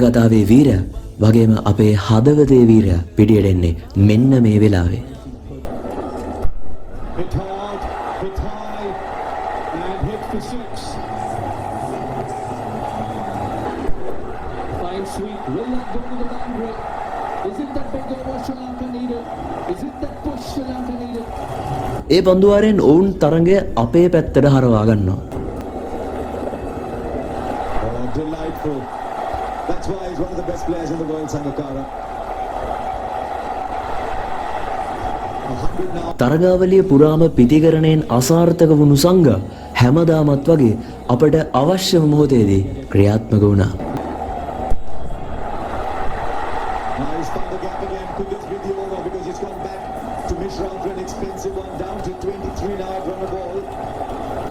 කතාවේ වීරයා වගේම අපේ හදවතේ වීරයා පිටියට එන්නේ මෙන්න මේ වෙලාවේ. Hit hard, hit high, and hit for six. Fine sweep, will that go to the boundary? Is it that big over Sri Lanka needed? Is it that push Sri Lanka needed? ඒ පන්දුවාරෙන් ඔවුන් තරඟය අපේ පැත්තට හරවා ගන්නවා. Oh, delightful. That's why he's one of the best players in the world, Sangakkara. තරගාවලිය පුරාම පිටිකරණයෙන් අසාර්ථක වුණු සංඝා හැමදාමත් වගේ අපට අවශ්‍යම මොහොතේදී ක්‍රියාත්මක වුණා.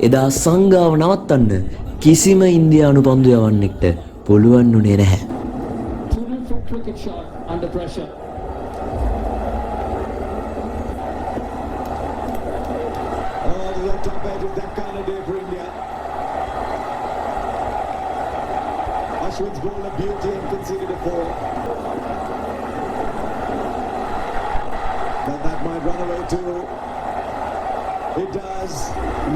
එදා සංඝාව නවත්තන්න කිසිම ඉන්දියානු පන්දු යවන්නෙක්ට පුළුවන් වුණේ නැහැ. Top edge of that kind of day for India. Ashwin's ball a beauty and conceded a 4. Then that might run away too. It does.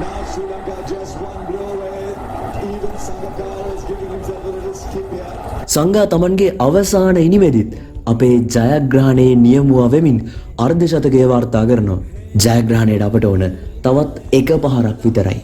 Now Sri Lanka just one blow away. Even Sangakkara is giving himself a little skip here. සංඝා තමන්ගේ අවසාන ඉනිමෙදිත් අපේ ජයග්‍රහණයේ නියමුව වෙමින් අර්ධ ශතකය වාර්තා කරනවා. ජයග්‍රහණයට අපට ඕන තවත් එක පහරක් විතරයි.